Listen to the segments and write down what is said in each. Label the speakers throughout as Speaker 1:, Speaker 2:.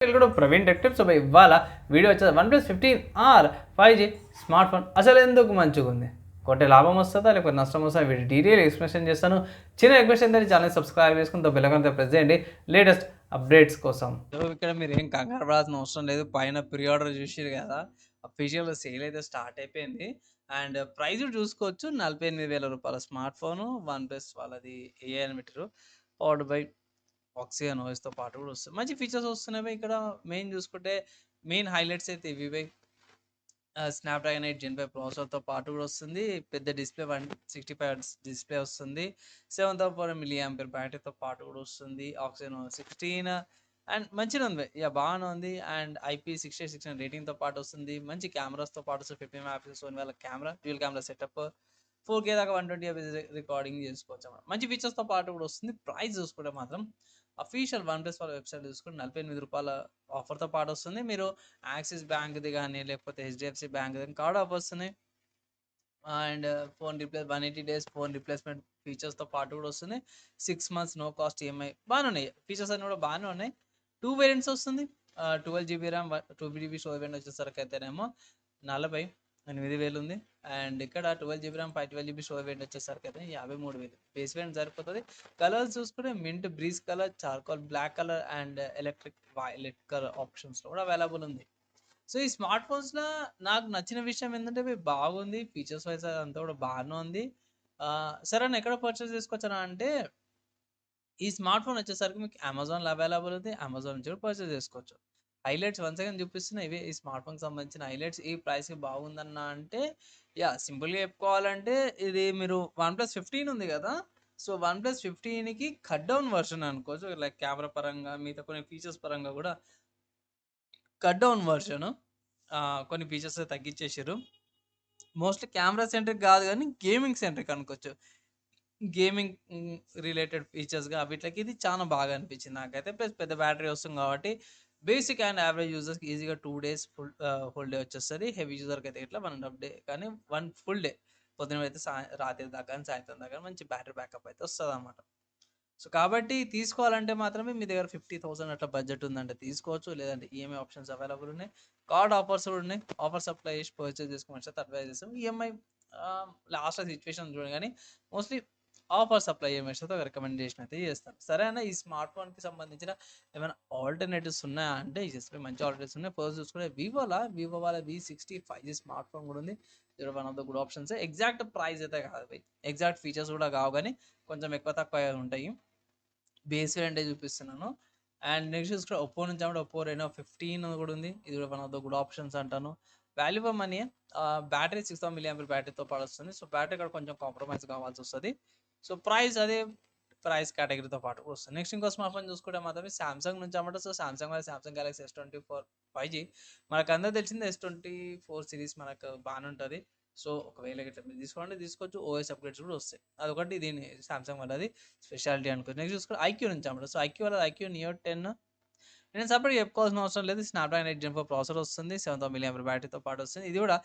Speaker 1: కూడా ప్రవీణ్ టెక్టివ్. సో ఇవాళ వీడియో వచ్చేది OnePlus 15R 5G smart phone అసలు ఎందుకు మంచిగా ఉంది, కొంటే లాభం వస్తుందా లేకపోతే నష్టం వస్తుందా, వీటి డీటెయిల్ ఎక్స్ప్లెనేషన్ చేస్తాను. చిన్న రిక్వెస్ట్ ఏంటంటే ఛానల్ సబ్స్క్రైబ్ చేసుకుని బెల్ ఐకాన్ ప్రెస్ చేయండి లేటెస్ట్ అప్డేట్స్ కోసం.
Speaker 2: ఇక్కడ మీరు ఏం కంగారు పడాల్సిన అవసరం లేదు. పైన ప్రీ ఆర్డర్ చూసిరు కదా, అఫీషియల్ సేల్ అయితే స్టార్ట్ అయిపోయింది. అండ్ ప్రైస్ చూసుకోవచ్చు, 48,000 రూపాయల స్మార్ట్ ఫోను. OnePlus వాళ్ళది ఏఐ అని పెట్టారు, పవర్డ్ బై ఆక్సిజన్ ఓఎస్తో పాటు కూడా వస్తుంది. మంచి ఫీచర్స్ వస్తున్నాయి. ఇక్కడ మెయిన్ చూసుకుంటే మెయిన్ హైలైట్స్ అయితే ఇవి. స్నాప్డ్రాగన్ 8 Gen 5 ప్రాసెసర్తో పాటు కూడా వస్తుంది. పెద్ద డిస్ప్లే 165 డిస్ప్లే వస్తుంది. 7,400 mAh బ్యాటరీతో పాటు కూడా వస్తుంది. ఆక్సిజన్ 16 అండ్ మంచిగా ఉంది, బాగానే ఉంది. అండ్ IP68 రేటింగ్తో పాటు వస్తుంది. మంచి కెమెరాస్తో పాటు 50 MP సోనీ వాళ్ళ camera, dual camera setup, 4K దాకా 120 రికార్డింగ్ చేసుకోవచ్చు అన్నమాట. మంచి ఫీచర్స్తో పాటు కూడా వస్తుంది. ప్రైస్ చూసుకుంటే మాత్రం అఫీషియల్ OnePlus వాళ్ళ వెబ్సైట్ చూసుకుంటే 48 రూపాయల ఆఫర్తో పాటు వస్తుంది. మీరు యాక్సిస్ బ్యాంక్ది కానీ లేకపోతే HDFC బ్యాంక్ది కానీ కార్డ్ ఆఫర్ వస్తున్నాయి. And phone replace 180 days phone replacement ఫీచర్స్తో పాటు కూడా వస్తుంది. 6 months నో కాస్ట్ ఈఎంఐ బాగానే ఉన్నాయి. ఫీచర్స్ అన్ని కూడా బాగానే ఉన్నాయి. 2 వేరియంట్స్ వస్తుంది. 12GB RAM 2GB storage variant వచ్చేసరికి అయితేనేమో 48,000 ఉంది. అండ్ ఇక్కడ 12GB RAM 512GB storage variant వచ్చేసరికి అయితే 53,000. బేస్ వేరియంట్ సరిపోతుంది. కలర్స్ చూసుకుంటే mint breeze colour, charcoal black colour and electric violet colour ఆప్షన్స్లో కూడా అవైలబుల్ ఉంది. సో ఈ స్మార్ట్ ఫోన్స్లో నాకు నచ్చిన విషయం ఏంటంటే ఇవి బాగుంది, ఫీచర్స్ వైజ్ అంతా కూడా బాగానే ఉంది. సరే నేను ఎక్కడ పర్చేస్ చేసుకోవచ్చా అంటే, ఈ స్మార్ట్ ఫోన్ వచ్చేసరికి మీకు అమెజాన్లో అవైలబుల్ ఉంది. అమెజాన్ నుంచి కూడా పర్చేస్ చేసుకోవచ్చు. హైలైట్స్ వన్స్ అగైన్ చూపిస్తున్నా, ఇవే ఈ స్మార్ట్ ఫోన్కి సంబంధించిన హైలైట్స్. ఈ ప్రైస్కి బాగుందన్న అంటే సింపుల్గా చెప్పుకోవాలంటే ఇది మీరు OnePlus 15 ఉంది కదా, సో OnePlus 15కి కట్ డౌన్ వర్షన్ అనుకోవచ్చు. లైక్ కెమెరా పరంగా మిగతా కొన్ని ఫీచర్స్ పరంగా కూడా కట్ డౌన్ వర్షను. కొన్ని ఫీచర్స్ తగ్గించేసారు. మోస్ట్లీ కెమెరా సెంట్రిక్ కాదు కానీ గేమింగ్ సెంట్రిక్ అనుకోవచ్చు. గేమింగ్ రిలేటెడ్ ఫీచర్స్గా వీటికి ఇది చాలా బాగా అనిపించింది నాకైతే. ప్లస్ పెద్ద బ్యాటరీ వస్తుంది కాబట్టి బేసిక్ అండ్ యావరేజ్ యూజర్స్కి ఈజీగా 2 days ఫుల్ డే వచ్చేస్తుంది. హెవీ యూజర్కి అయితే ఇట్లా 1.5 day కానీ 1 full day, పొద్దున అయితే రాత్రి దాకా కానీ సాయంత్రం దాకా మంచి బ్యాటరీ బ్యాకప్ అయితే వస్తుంది అన్నమాట. సో కాబట్టి తీసుకోవాలంటే మాత్రమే మీ దగ్గర 50,000 అట్లా బడ్జెట్ ఉందంటే తీసుకోవచ్చు, లేదంటే ఈఎంఐ ఆప్షన్స్ అవైలబుల్ ఉన్నాయి. కార్డ్ ఆఫర్స్ కూడా ఉన్నాయి. ఆఫర్స్ అప్లై చేసి పర్చేస్ చేసుకోవచ్చు అడ్వైజ్ చేస్తాం. ఈఎంఐ లాస్ట్ సిచ్యువేషన్ చూడండి, కానీ మోస్ట్లీ ఆఫర్స్ అప్లై చేయమేస్తే ఒక రికమెండేషన్ అయితే చేస్తాను. సరే అన్న, ఈ స్మార్ట్ ఫోన్కి సంబంధించిన ఏమైనా ఆల్టర్నేటివ్స్ ఉన్నాయా అంటే జస్ట్ మంచి ఆల్టర్నేటివ్స్ ఉన్నాయి. ఫస్ట్ చూసుకుంటే వివో వాళ్ళ V60 5G స్మార్ట్ ఫోన్ కూడా ఉంది. ఇది one of the good options. Exact price అయితే కాదు, ఎగ్జాక్ట్ ఫీచర్స్ కూడా కావు, కానీ కొంచెం ఎక్కువ తక్కువ ఉంటాయి. బేస్ వేరియంటే చూపిస్తున్నాను. అండ్ నెక్స్ట్ చూసుకుంటే ఒప్పో నుంచి అంటే ఒప్పో రెనో 15 కూడా ఉంది. ఇది కూడా one of the good options అంటాను. Value for money, battery 6,000 mAh బ్యాటరీతో పాటు వస్తుంది. సో బ్యాటరీ కూడా కొంచెం కాంప్రమైజ్ కావాల్సి వస్తుంది. సో ప్రైస్ అదే ప్రైస్ కేటగిరీతో పాటు వస్తుంది. నెక్స్ట్ ఇంకో స్మార్ట్ ఫోన్ చూసుకుంటే మాత్రమే సామ్సంగ్ నుంచి అన్నమాట. So Samsung Galaxy S24 5G మనకు అందరూ తెలిసింది. S24 సిరీస్ మనకు బాగానే ఉంటుంది. సో ఒకవేళ ఇట్లా మీరు తీసుకోవచ్చు. ఓఎస్ అప్గ్రేడ్స్ కూడా వస్తాయి. అదొకటి దీని సామ్సంగ్ వాళ్ళది స్పెషాలిటీ అనుకోవచ్చు. నెక్స్ట్ చూసుకుంటే ఐక్యూ నుంచి అన్నమాట. సో ఐక్యూ వాళ్ళది ఐక్యూ నియో 10 నేను సపరేట్ చెప్పుకోవాల్సిన అవసరం లేదు. స్నాప్డ్రాగన్ 8 Gen 4 ప్రాసెసర్ వస్తుంది. 7,000 mAh బ్యాటరీతో పాటు వస్తుంది. ఇది కూడా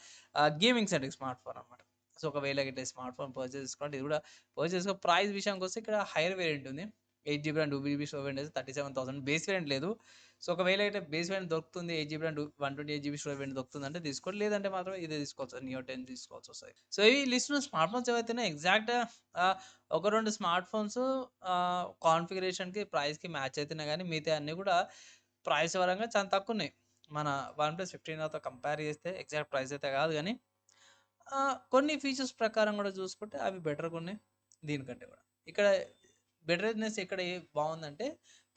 Speaker 2: గేమింగ్ సెంట్రిక్ స్మార్ట్ ఫోన్ అనమాట. సో ఒకవేళ ఇట్లా స్మార్ట్ ఫోన్ పర్చేస్ చేసుకోండి, ఇది కూడా పర్చేస్ చేసుకో. ప్రైస్ విషయానికి వస్తే ఇక్కడ హైయర్ వేరియంట్ ఉంది. 8GB RAM 2GB storage variant 37,000. Base variant లేదు. సో ఒకవేళ అయితే బేస్ వేరియంట్ దొరుకుతుంది, 8GB RAM 128GB storage variant దొరుకుతుంది అంటే తీసుకోండి, లేదంటే మాత్రం ఇదే తీసుకోవచ్చు, నియో 10 తీసుకోవచ్చు వస్తాయి. సో ఈ లిస్ట్లో స్మార్ట్ ఫోన్స్ ఏవైతేనే ఎగ్జాక్ట్ ఒక 2 స్మార్ట్ ఫోన్స్ కాన్ఫిగరేషన్కి ప్రైస్కి మ్యాచ్ అవుతున్నాయి, కానీ మిగతా అన్నీ కూడా ప్రైస్ పరంగా చాలా తక్కువ ఉన్నాయి. మన OnePlus 15తో కంపేర్ చేస్తే ఎగ్జాక్ట్ ప్రైస్ అయితే కాదు, కానీ కొన్ని ఫీచర్స్ ప్రకారం కూడా చూసుకుంటే అవి బెటర్గా ఉన్నాయి దీనికంటే కూడా. ఇక్కడ బెటర్నెస్ ఎక్కడ బాగుందంటే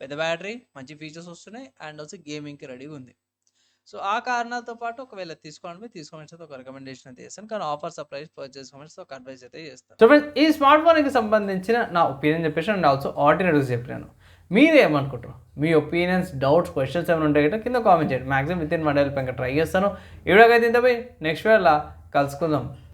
Speaker 2: పెద్ద బ్యాటరీ, మంచి ఫీచర్స్ వస్తున్నాయి, అండ్ ఆల్సో గేమింగ్కి రెడీగా ఉంది. సో ఆ కారణాలతో పాటు ఒకవేళ తీసుకోమని ఒక రికమెండేషన్ అయితే చేస్తాను, కానీ ఆఫర్స్ అప్లై పర్చేస్ ఒక అడ్వైస్ అయితే చేస్తాను.
Speaker 1: సో ఫ్రెండ్స్, ఈ స్మార్ట్ ఫోన్కి సంబంధించిన నా ఒపీనియన్ చెప్పేసి అండ్ ఆల్సో ఆల్టర్నేటివ్స్ చెప్పాను. మీరు ఏమనుకుంటారు? మీ ఒపీనియన్స్, డౌట్స్, క్వశ్చన్స్ ఏమైనా ఉంటాయి కదా కింద కామెంట్ చేయండి. Maximum with in 1 day try చేస్తాను. ఈ వీడియోకి అయితే ఇంత పోయి నెక్స్ట్ వీడియోలో కలుసుకుందాం.